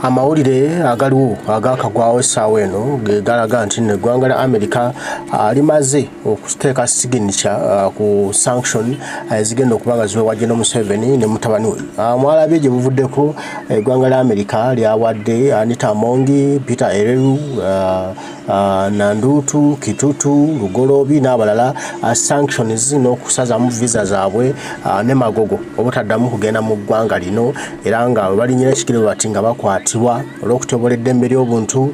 amawulire agaliwo agakagwawo essaawa eno ge galaga nti eggwanga lya America limaze okuteeka signature ku sanction ezigenda okuba nga ziweebwa General Museveni ne mutabani we. Mwalabye gye buvuddeko eggwanga lya America lyawadde Anita Amongi, Peter Ereru, Nandutu, Kitutu, Lugolobi n'abalala sanctions n'okusazamu visa zaabwe ne magogo obutaddamu kugenda mu ggwanga lino era nga balinyira ekikiro bati nga bakwatibwa olw'okutyoboola eddembe ly'obuntu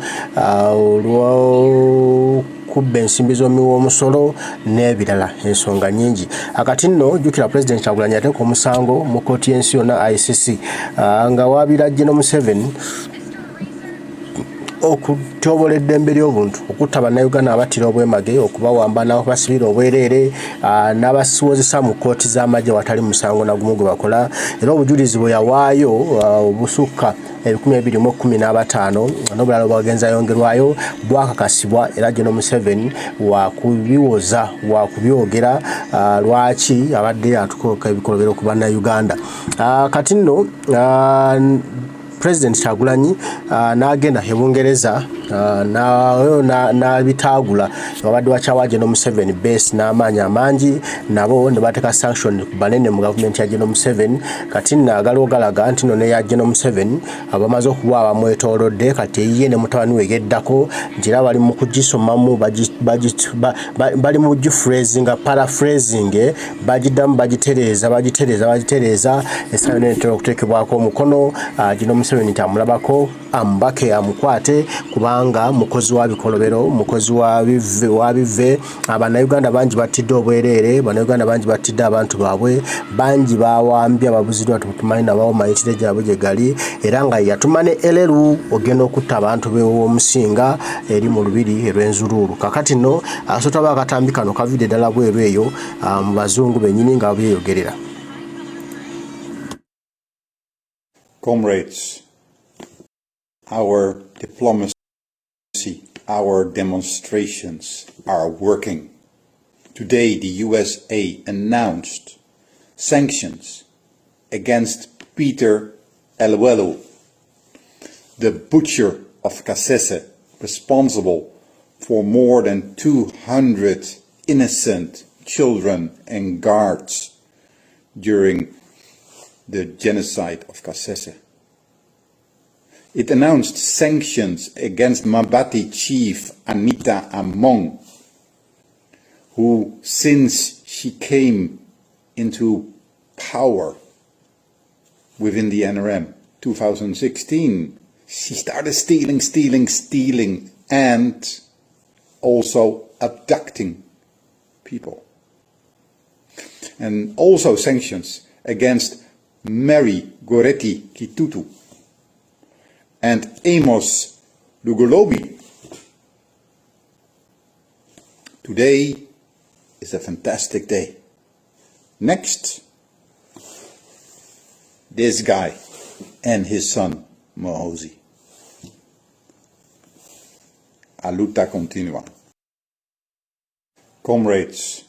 olw'okubba ensimbi z'omusolo n'ebirala ensonga nnyingi. Akati nno jjukira President Kyagulanyi yateeka omusango mu kkooti y'ensi yonna ICC nga waabira General Museveni okutyoboola eddembe ly'obuntu, okutta bannayuganda abattira obwemage, okubawamba n'okubasibira obwereere n'abasiwozesa mu kkooti z'amagye watali musango na gumu gwe bakola. Era obujulizi bwe yawaayo obusukka 2015 n'obulala obwagenza yongerwayo bwakakasibwa era General Museveni wakubiwoza wakubyogera lwaki abadde atukoka ebikolobero ku bannayuganda. Kati nno President Kyagulanyi n'agenda e Bungereza n'abitaagula abadde wakyawa General Museveni base n'amaanyi amangi nabo ne bateeka sanction ku banene mu gavumenti ya General Museveni. Kati naagala ogalaga nti no ne ya General Museveni abamaze okuba abamwetoolodde kati ye ne mutabani we yeddako nti era bali mu kugisomamu bali mu giphrasing paraphrasing bagiddamu bagitereeza essaawa n'etera okuteekebwako omukono General Museveni nti amulabako amubake amukwate kubanga mukozi wa bikolobero mukozi wa bive abannayuganda bangi battidde obwereere bannayuganda bangi battidde abantu baabwe bangi bawambye ababuziddwa tumanyi nabawo mayitire gyabwe gye gali era nga yatuma ne eleru ogenda okutta abantu b'omusinga eri mu lubiri erw'enzuluulu. Kakati nno asota bakatambi kano kavudde ddala bweru eyo mu bazungu bennyini nga byeyogerera. Comrades, our diplomacy, our demonstrations are working. Today, the USA announced sanctions against Peter Elwelu, the butcher of Kasese, responsible for more than 200 innocent children and guards during the genocide of Kasese. It announced sanctions against Mabati chief Anita Among, who, since she came into power within the NRM 2016, she started stealing, and also abducting people. And also sanctions against Mary Goretti Kitutu and Amos Lugolobi. Today is a fantastic day. Next, this guy and his son Mohozi. A luta continua. Comrades,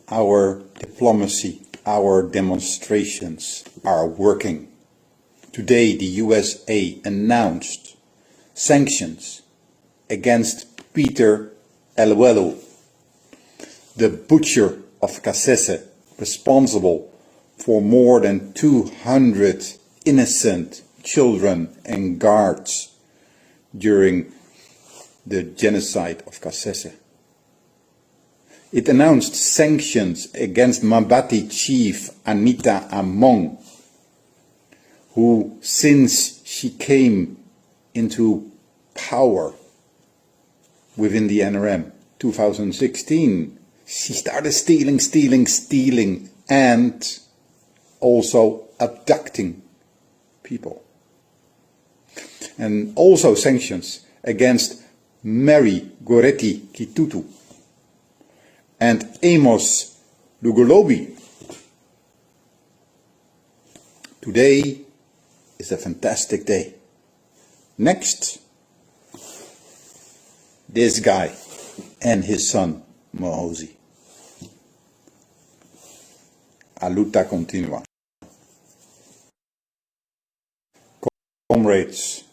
our diplomacy, our demonstrations are working. Today, the USA announced sanctions against Peter Elwelu, the butcher of Kasese, responsible for more than 200 innocent children and guards during the genocide of Kasese. It announced sanctions against Mabati chief Anita Among, who, since she came into power within the NRM 2016, she started stealing, and also abducting people. And also sanctions against Mary Goretti Kitutu and Amos Lugolobi. Today is a fantastic day. Next, this guy and his son Mohozi. A luta continua. Comrades,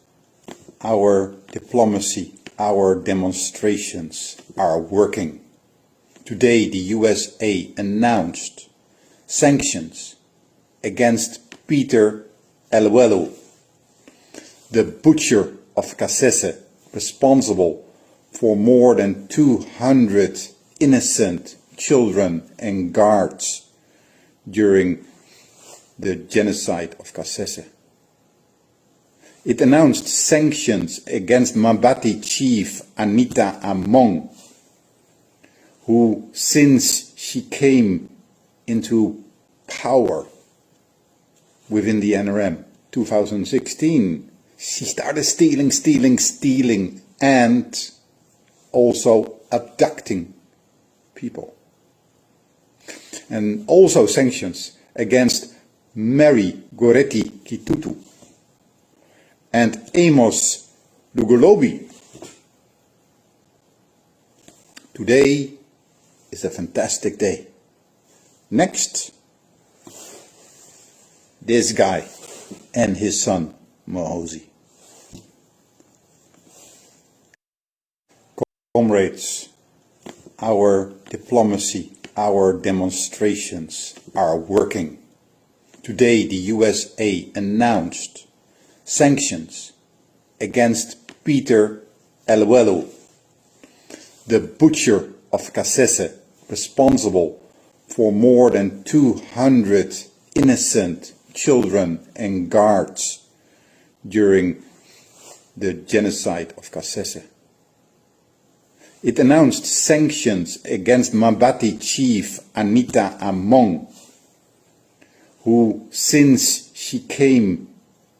our diplomacy, our demonstrations are working. Today, the USA announced sanctions against Peter Eluelu, the butcher of Kasese, responsible for more than 200 innocent children and guards during the genocide of Kasese. It announced sanctions against Mabati chief Anita Among, who, since she came into power within the NRM 2016, she started stealing, and also abducting people. And also sanctions against Mary Goretti Kitutu and Amos Lugolobi. Today is a fantastic day. Next, this guy and his son Mohozi. Comrades, our diplomacy, our demonstrations are working. Today, the USA announced sanctions against Peter Eluelu, the butcher of Kasese, responsible for more than 200 innocent children and guards during the genocide of Kasese. It announced sanctions against Mabati chief Anita Among, who, since she came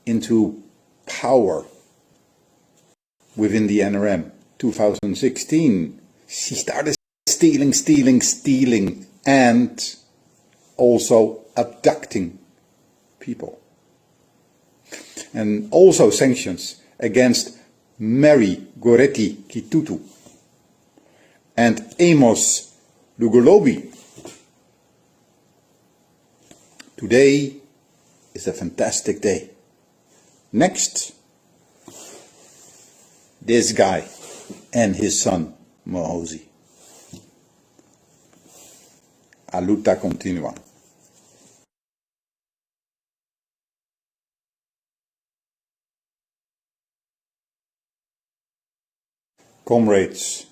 into power within the NRM 2016, she started stealing, and also abducting people. And also sanctions against Mary Goretti Kitutu and Amos Lugolobi. Today is a fantastic day. Next, this guy and his son Mohozi. A luta continua. Comrades,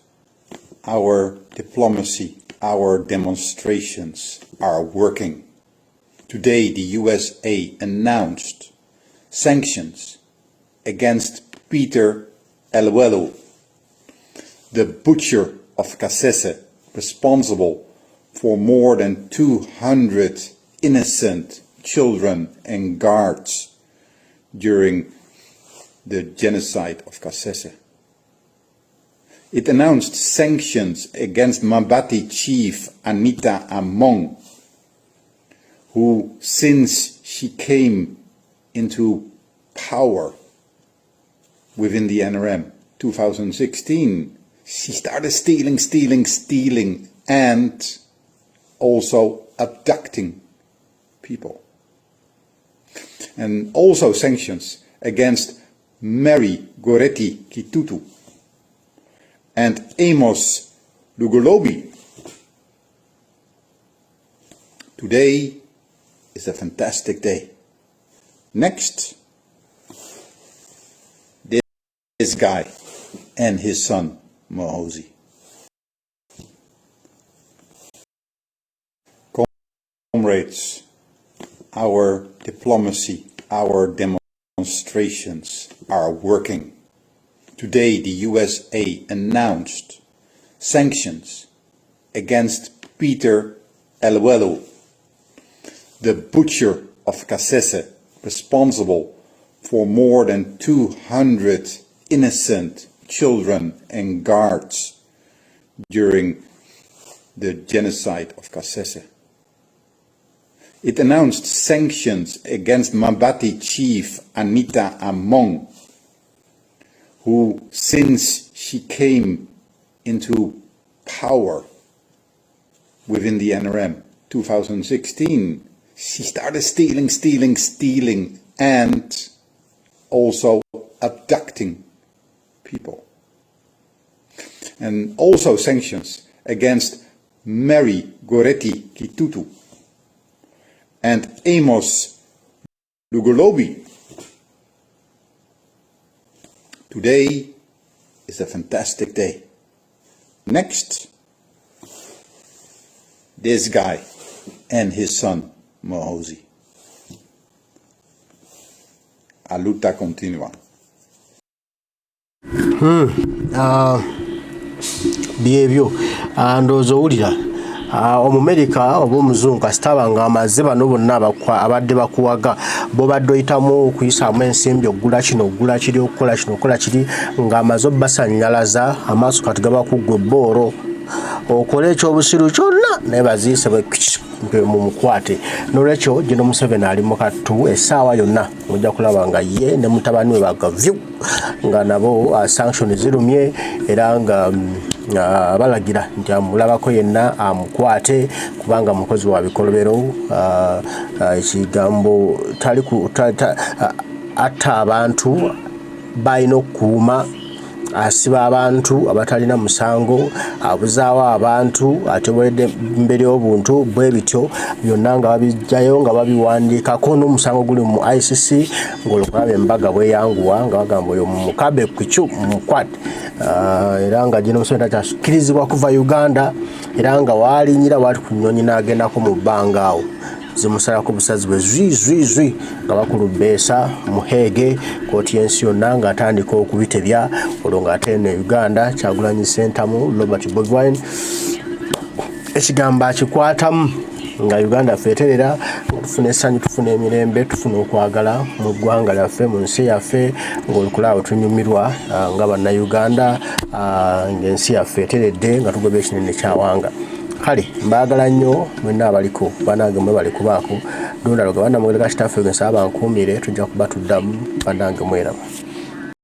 our diplomacy, our demonstrations are working. Today, the USA announced sanctions against Peter Eluelu, the butcher of Kasese, responsible for more than 200 innocent children and guards during the genocide of Kasese. It announced sanctions against Mabati chief Anita Among, who, since she came into power within the NRM 2016, she started stealing, and also abducting people. And also sanctions against Mary Goretti Kitutu and Amos Lugolobi. Today is a fantastic day. Next, this guy and his son Mohozi. Comrades, our diplomacy, our demonstrations are working. Today, the USA announced sanctions against Peter Eluelu, the butcher of Kasese, responsible for more than 200 innocent children and guards during the genocide of Kasese. It announced sanctions against Mabati chief Anita Among, who, since she came into power within the NRM 2016, she started stealing, and also abducting people. And also sanctions against Mary Goretti Kitutu and Amos Lugolobi. Today is a fantastic day. Next, this guy and his son Mohozi. A luta continua. Byebyo ndowooza owulira Omumerica oba omuzungu kasitaba nga amaze bano bonna abadde bakuwaga bobadde oyitamu okuyisaamu ensimbi okugula kino okugula kiri okukola kino okukola kiri ng'amaze obbasannyalaza amaaso kati gaba kuggwa ebbooro okola ekyobusiru kyonna naye baziise mu mukwate. N'olwekyo Gino Museveni ali mu kattu essaawa yonna mujja kulaba nga ye ne mutabani we bagavyu nga nabo sanctions zirumye era nga balagira nti amulabako yenna amukwate kubanga mukozi wa bikolobero ekigambo atta abantu balina okukuuma asiba abantu abatalina musango abuzaawo abantu ateweredde mbere y'obuntu bwe bityo byonna nga babijjayo nga babiwandiikako n'omusango guli mu ICC ng'olukulaba embaga bweyanguwa nga bagamba oyo mukabe kucu mukwate era nga Gino Museveni takyakirizibwa kuva Uganda era nga waalinyira wali ku nnyonyi n'agendako mu bbanga awo zimusalako busazi bwe zwi nga bakulubbeesa muheege kooti y'ensi yonna ng'atandika okubitebya olwo ng'ate ne Uganda Kyagulanyi Ssentamu Robert Bobi Wine ekigambo akikwatamu nga Uganda feeterera tufune essanyu tufune emirembe tufune okwagala mu ggwanga lyaffe mu nsi yaffe ng'olukulaawo tunyumirwa nga bannayuganda ng'ensi yaffe eteredde nga tugoba ekinene kyawanga. Kale mbaagala nnyo mwenna abaliko banange mwe bali kubaako dondaloga banna mweraga kitaffe ngensaba bankuumire tujja kuba tuddamu banange mweraba.